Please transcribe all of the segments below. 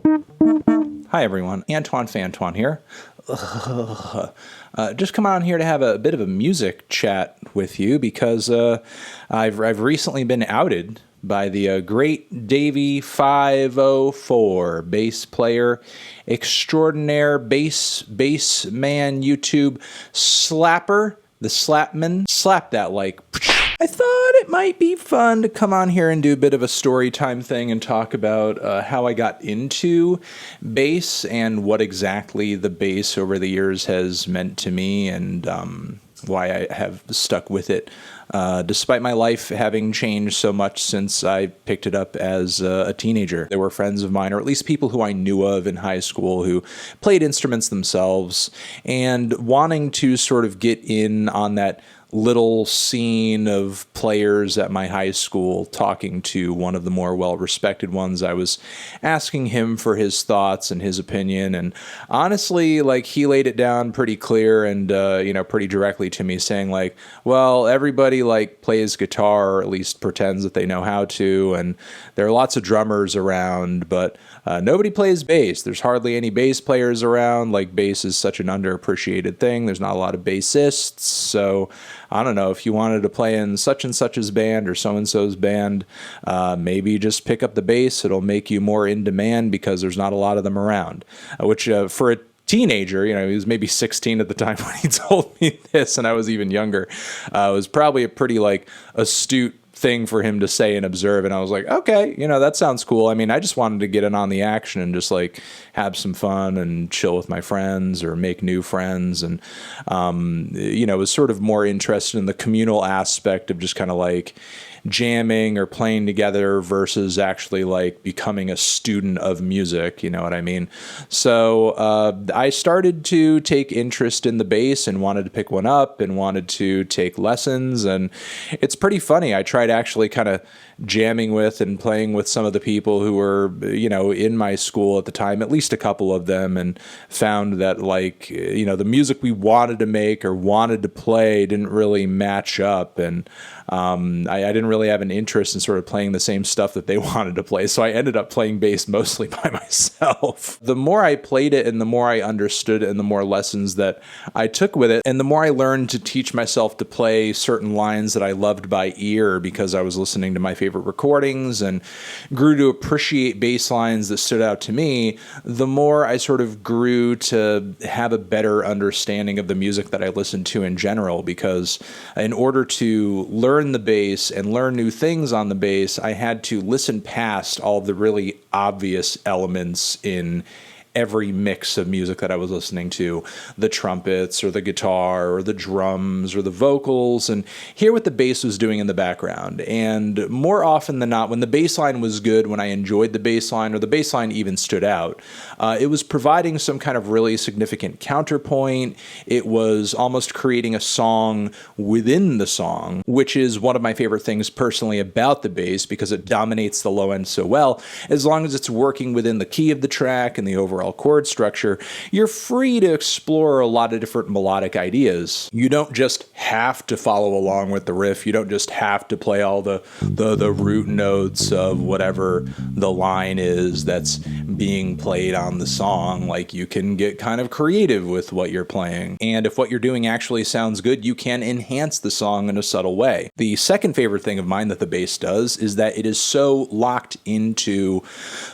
Hi everyone, Antoine Fantoine here. Just come on here to have a bit of a music chat with you because I've recently been outed by the great Davey 504, bass player extraordinaire, bass man, YouTube slapper, the Slapman. Slap that like. I thought it might be fun to come on here and do a bit of a story time thing and talk about how I got into bass and what exactly the bass over the years has meant to me and why I have stuck with it. Despite my life having changed so much since I picked it up as a teenager. There were friends of mine, or at least people who I knew of in high school, who played instruments themselves, and wanting to sort of get in on that little scene of players at my high school, talking to one of the more well-respected ones. I was asking him for his thoughts and his opinion, and honestly, like, he laid it down pretty clear and, pretty directly to me, saying like, well, everybody like plays guitar, or at least pretends that they know how to, and there are lots of drummers around, but nobody plays bass. There's hardly any bass players around. Like, bass is such an underappreciated thing. There's not a lot of bassists, so I don't know, if you wanted to play in such and such's band or so-and-so's band, maybe just pick up the bass. It'll make you more in demand because there's not a lot of them around, which for a teenager, he was maybe 16 at the time when he told me this, and I was even younger. It was probably a pretty astute thing for him to say and observe, and I was like, okay, that sounds cool. I mean, I just wanted to get in on the action and just have some fun and chill with my friends or make new friends, and was sort of more interested in the communal aspect of just kind of jamming or playing together versus actually becoming a student of music, you know what I mean? So I started to take interest in the bass and wanted to pick one up and wanted to take lessons, and it's pretty funny. I tried actually kind of jamming with and playing with some of the people who were, in my school at the time, at least a couple of them, and found that the music we wanted to make or wanted to play didn't really match up, and I didn't really have an interest in sort of playing the same stuff that they wanted to play, so I ended up playing bass mostly by myself. The more I played it and the more I understood it and the more lessons that I took with it, and the more I learned to teach myself to play certain lines that I loved by ear because I was listening to my favorite recordings and grew to appreciate bass lines that stood out to me, the more I sort of grew to have a better understanding of the music that I listened to in general, because in order to learn the bass and learn new things on the bass, I had to listen past all of the really obvious elements in every mix of music that I was listening to, the trumpets or the guitar or the drums or the vocals, and hear what the bass was doing in the background. And more often than not, when the bass line was good, when I enjoyed the bass line or the bass line even stood out, it was providing some kind of really significant counterpoint. It was almost creating a song within the song, which is one of my favorite things personally about the bass, because it dominates the low end so well. As long as it's working within the key of the track and the overall chord structure, you're free to explore a lot of different melodic ideas. You don't just have to follow along with the riff. You don't just have to play all the root notes of whatever the line is that's being played on the song. You can get kind of creative with what you're playing. And if what you're doing actually sounds good, you can enhance the song in a subtle way. The second favorite thing of mine that the bass does is that it is so locked into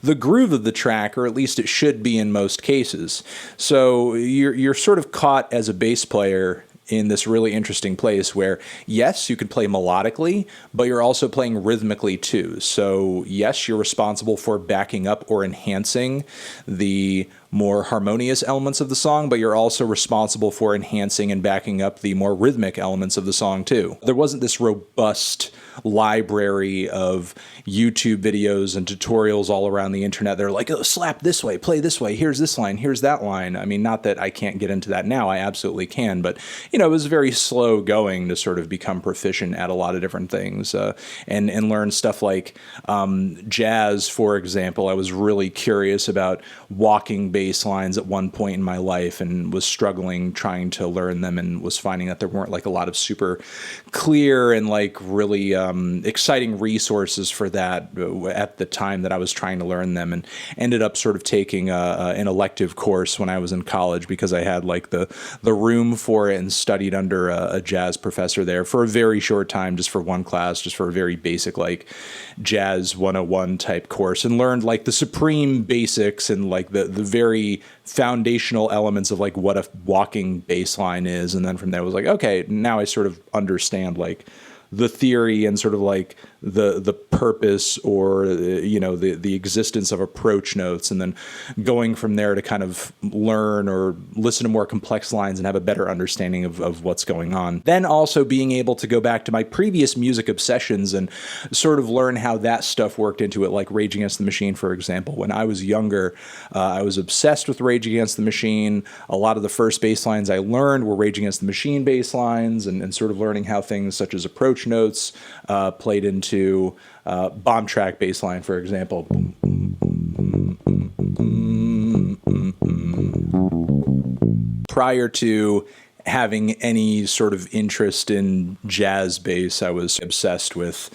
the groove of the track, or at least it should be in most cases. So you're sort of caught as a bass player in this really interesting place where, yes, you could play melodically, but you're also playing rhythmically too. So yes, you're responsible for backing up or enhancing the more harmonious elements of the song, but you're also responsible for enhancing and backing up the more rhythmic elements of the song too. There wasn't this robust library of YouTube videos and tutorials all around the internet. They're like, oh, slap this way, play this way, here's this line, here's that line. I mean, not that I can't get into that now, I absolutely can, but it was very slow going to sort of become proficient at a lot of different things and learn stuff like jazz, for example. I was really curious about walking bass lines at one point in my life and was struggling trying to learn them, and was finding that there weren't like a lot of super clear and like really exciting resources for that at the time that I was trying to learn them, and ended up sort of taking an elective course when I was in college because I had like the room for it, and studied under a jazz professor there for a very short time, just for one class, just for a very basic like jazz 101 type course, and learned like the supreme basics and like the very foundational elements of like what a walking bass line is. And then from there I was like, okay, now I sort of understand like the theory and sort of like the purpose, or the existence of approach notes, and then going from there to kind of learn or listen to more complex lines and have a better understanding of what's going on. Then also being able to go back to my previous music obsessions and sort of learn how that stuff worked into it, like Rage Against the Machine, for example. When I was younger, I was obsessed with Rage Against the Machine. A lot of the first bass lines I learned were Rage Against the Machine bass lines, and sort of learning how things such as approach notes played into bomb track bass line, for example. Prior to having any sort of interest in jazz bass, I was obsessed with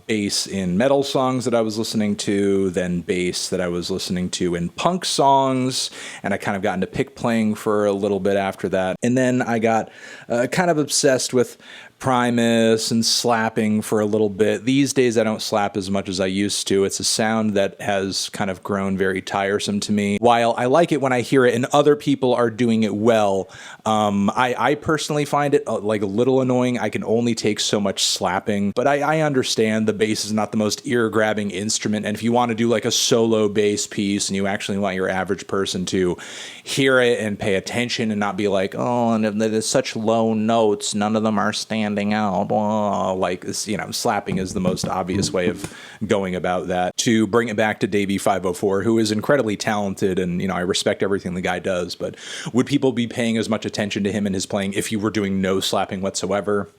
bass in metal songs that I was listening to, then bass that I was listening to in punk songs, and I kind of got into pick playing for a little bit after that. And then I got kind of obsessed with Primus and slapping for a little bit. These days I don't slap as much as I used to. It's a sound that has kind of grown very tiresome to me. While I like it when I hear it and other people are doing it well, I personally find it like a little annoying. I can only take so much slapping, but I understand the bass is not the most ear-grabbing instrument, and if you want to do like a solo bass piece and you actually want your average person to hear it and pay attention and not be like, oh, and there's such low notes, none of them are standing out. Oh, like, slapping is the most obvious way of going about that. To bring it back to Davey 504, who is incredibly talented, and I respect everything the guy does, but would people be paying as much attention to him and his playing if you were doing no slapping whatsoever?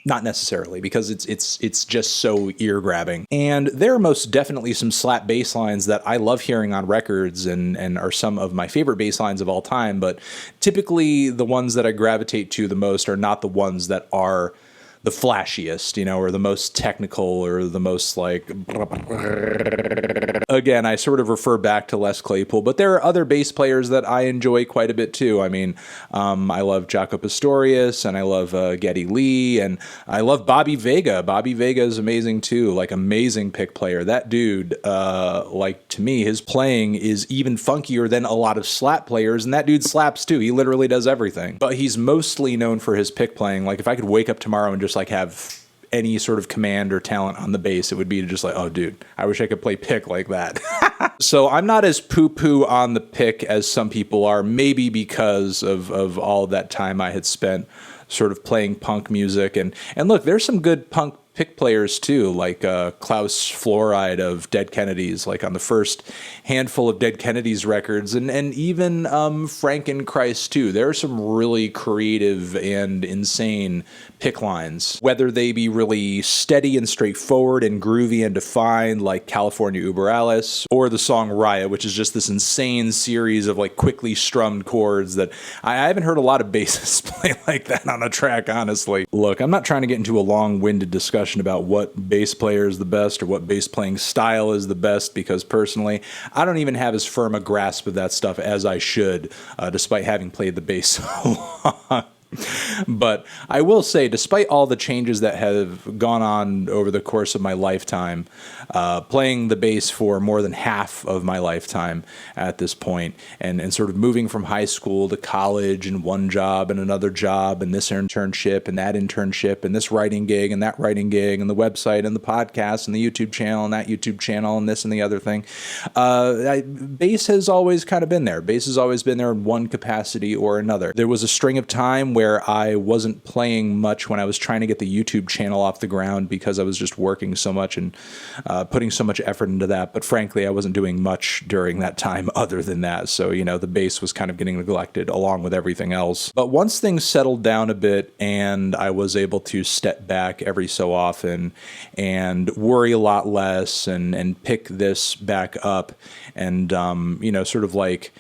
Not necessarily, because it's just so ear-grabbing. And there are most definitely some slap bass lines that I love hearing on records and are some of my favorite bass lines of all time, but typically the ones that I gravitate to the most are not the ones that are the flashiest, or the most technical, or the most like... Again, I sort of refer back to Les Claypool, but there are other bass players that I enjoy quite a bit too. I mean, I love Jaco Pastorius, and I love Geddy Lee, and I love Bobby Vega. Bobby Vega is amazing too, like amazing pick player. That dude, like to me, his playing is even funkier than a lot of slap players, and that dude slaps too. He literally does everything. But he's mostly known for his pick playing. Like if I could wake up tomorrow and just like have any sort of command or talent on the bass, it would be just like, oh dude, I wish I could play pick like that. So I'm not as poo-poo on the pick as some people are, maybe because of all that time I had spent sort of playing punk music. And look, there's some good punk pick players too, like Klaus Fluoride of Dead Kennedys, like on the first handful of Dead Kennedys records, and even Frankenchrist too. There are some really creative and insane pick lines, whether they be really steady and straightforward and groovy and defined, like California Uber Alles, or the song Riot, which is just this insane series of like quickly strummed chords that I haven't heard a lot of bassists play like that on a track, honestly. Look, I'm not trying to get into a long-winded discussion about what bass player is the best or what bass playing style is the best, because personally, I don't even have as firm a grasp of that stuff as I should, despite having played the bass so long. But I will say, despite all the changes that have gone on over the course of my lifetime, playing the bass for more than half of my lifetime at this point, and sort of moving from high school to college and one job and another job and this internship and that internship and this writing gig and that writing gig and the website and the podcast and the YouTube channel and that YouTube channel and this and the other thing, bass has always kind of been there. Bass has always been there in one capacity or another. There was a string of time where I wasn't playing much when I was trying to get the YouTube channel off the ground because I was just working so much and putting so much effort into that. But frankly, I wasn't doing much during that time other than that. So, the bass was kind of getting neglected along with everything else. But once things settled down a bit and I was able to step back every so often and worry a lot less and pick this back up and, sort of like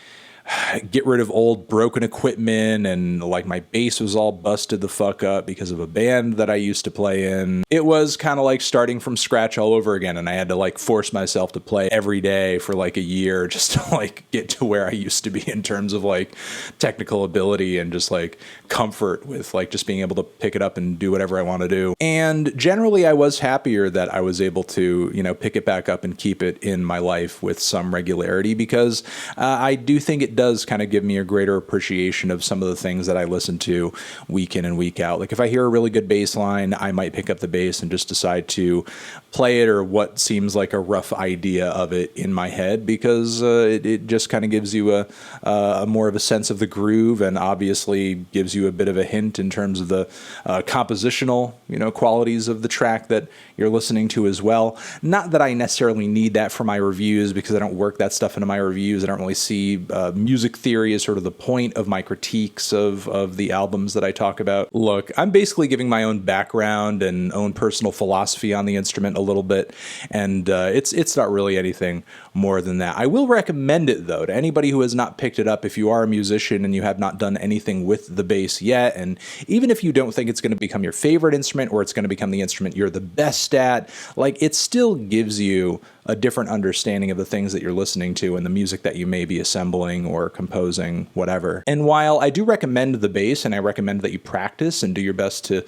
get rid of old broken equipment, and like my bass was all busted the fuck up because of a band that I used to play in. It was kind of like starting from scratch all over again, and I had to like force myself to play every day for like a year just to like get to where I used to be in terms of like technical ability and just like comfort with like just being able to pick it up and do whatever I want to do. And generally I was happier that I was able to, pick it back up and keep it in my life with some regularity, because I do think it does kind of give me a greater appreciation of some of the things that I listen to week in and week out. Like if I hear a really good bass line, I might pick up the bass and just decide to play it, or what seems like a rough idea of it in my head, because it just kind of gives you a more of a sense of the groove, and obviously gives you a bit of a hint in terms of the compositional, qualities of the track that you're listening to as well. Not that I necessarily need that for my reviews, because I don't work that stuff into my reviews. I don't really see music theory as sort of the point of my critiques of the albums that I talk about. Look, I'm basically giving my own background and own personal philosophy on the instrument a little bit, and it's not really anything more than that. I will recommend it, though, to anybody who has not picked it up. If you are a musician and you have not done anything with the bass yet, and even if you don't think it's going to become your favorite instrument or it's going to become the instrument you're the best at, like, it still gives you a different understanding of the things that you're listening to and the music that you may be assembling or composing, whatever. And while I do recommend the bass, and I recommend that you practice and do your best to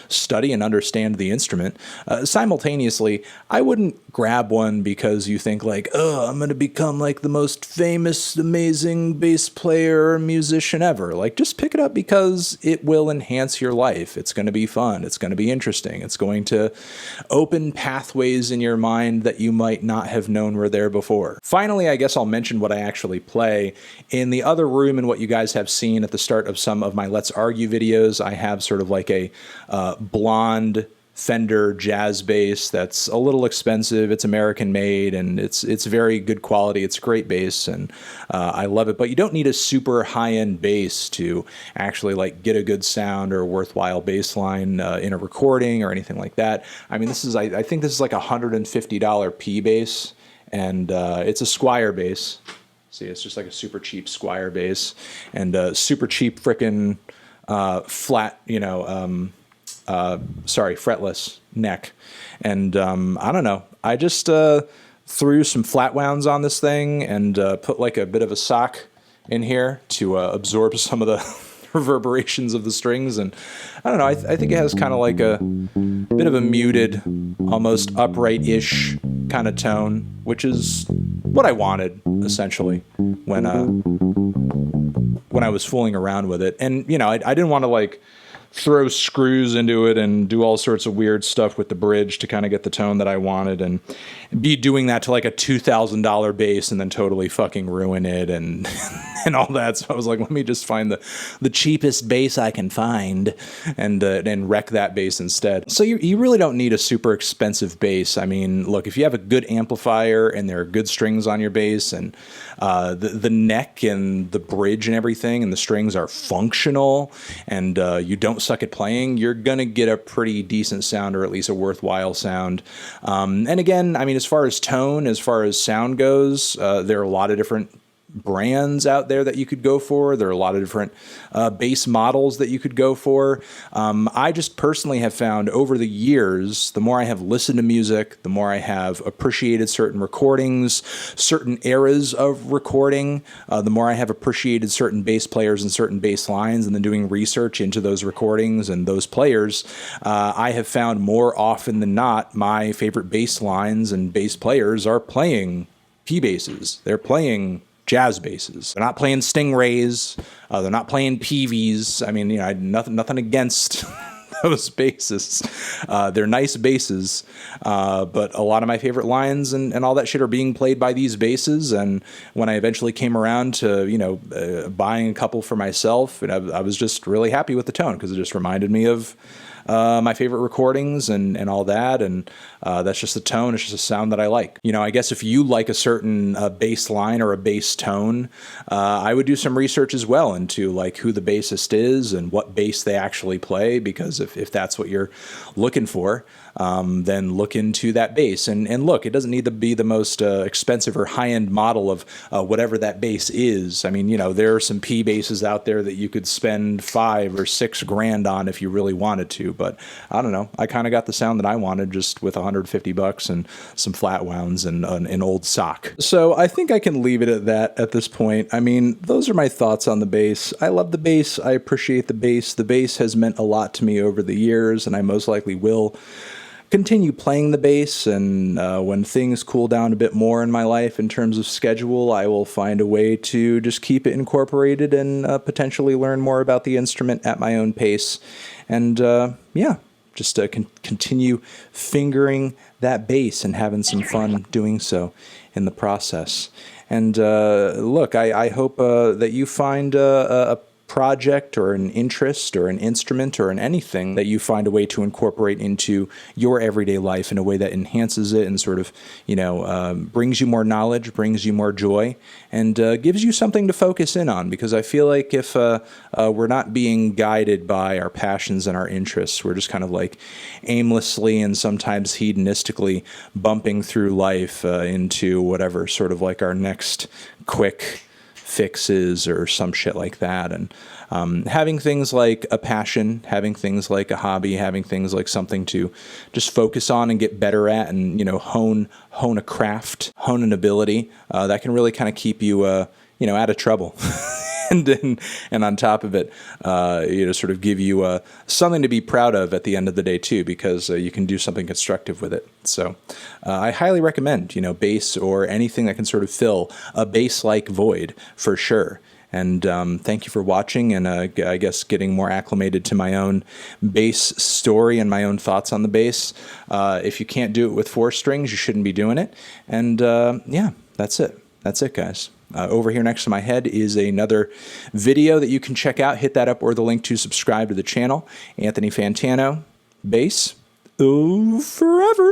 study and understand the instrument, simultaneously, I wouldn't grab one because you think like, oh, I'm going to become like the most famous, amazing bass player or musician ever. Like, just pick it up because it will enhance your life. It's going to be fun. It's going to be interesting. It's going to open pathways in your mind that you might not have known were there before. Finally, I guess I'll mention what I actually play. In the other room, and what you guys have seen at the start of some of my Let's Argue videos, I have sort of like a blonde Fender jazz bass that's a little expensive. It's American made, and it's very good quality. It's a great bass, and I love it. But you don't need a super high-end bass to actually like get a good sound or a worthwhile bass line in a recording or anything like that. I mean, I think this is like a $150 P bass, and it's a Squier bass. See, it's just like a super cheap Squier bass, and super cheap frickin' flat, fretless neck. And I don't know, I just threw some flat wounds on this thing and put like a bit of a sock in here to absorb some of the reverberations of the strings. And I don't know, I think it has kind of like a bit of a muted, almost upright-ish kind of tone, which is what I wanted, essentially, when I was fooling around with it. And, I didn't want to like throw screws into it and do all sorts of weird stuff with the bridge to kind of get the tone that I wanted, and be doing that to like a $2,000 bass and then totally fucking ruin it and and all that. So I was like, let me just find the cheapest bass I can find and wreck that bass instead. So you really don't need a super expensive bass. I mean, look, if you have a good amplifier and there are good strings on your bass, and the neck and the bridge and everything and the strings are functional, and you don't suck at playing, you're gonna get a pretty decent sound, or at least a worthwhile sound. And again, I mean, as far as tone, as far as sound goes, there are a lot of different brands out there that you could go for. There are a lot of different bass models that you could go for. I just personally have found over the years, the more I have listened to music, the more I have appreciated certain recordings, certain eras of recording, the more I have appreciated certain bass players and certain bass lines, and then doing research into those recordings and those players, I have found more often than not, my favorite bass lines and bass players are playing P basses. They're playing jazz basses. They're not playing Stingrays. They're not playing Peavies. I mean, nothing against those basses. They're nice basses, but a lot of my favorite lines and all that shit are being played by these basses. And when I eventually came around to, buying a couple for myself, and I was just really happy with the tone because it just reminded me of my favorite recordings and all that. And that's just the tone. It's just a sound that I like. I guess if you like a certain bass line or a bass tone, I would do some research as well into like who the bassist is and what bass they actually play, because if that's what you're looking for, then look into that bass. And look, it doesn't need to be the most expensive or high-end model of whatever that bass is. I mean, there are some P basses out there that you could spend $5 or $6 grand on if you really wanted to. But I don't know. I kind of got the sound that I wanted just with $150 and some flat wounds and an old sock. So I think I can leave it at that at this point. I mean, those are my thoughts on the bass. I love the bass. I appreciate the bass. The bass has meant a lot to me over the years, and I most likely will continue playing the bass. And when things cool down a bit more in my life in terms of schedule, I will find a way to just keep it incorporated and potentially learn more about the instrument at my own pace. And just continue fingering that bass and having some fun doing so in the process. And look, I hope that you find a project or an interest or an instrument or an anything that you find a way to incorporate into your everyday life in a way that enhances it and sort of, brings you more knowledge, brings you more joy, and gives you something to focus in on. Because I feel like if we're not being guided by our passions and our interests, we're just kind of like aimlessly and sometimes hedonistically bumping through life into whatever sort of like our next quick fixes or some shit like that. And having things like a passion, having things like a hobby, having things like something to just focus on and get better at, and hone a craft, hone an ability, that can really kind of keep you out of trouble. And on top of it, sort of give you something to be proud of at the end of the day too, because you can do something constructive with it. So I highly recommend, bass or anything that can sort of fill a bass-like void for sure. And thank you for watching, and I guess getting more acclimated to my own bass story and my own thoughts on the bass. If you can't do it with 4 strings, you shouldn't be doing it. And that's it. That's it, guys. Over here next to my head is another video that you can check out. Hit that up or the link to subscribe to the channel. Anthony Fantano, bass, forever.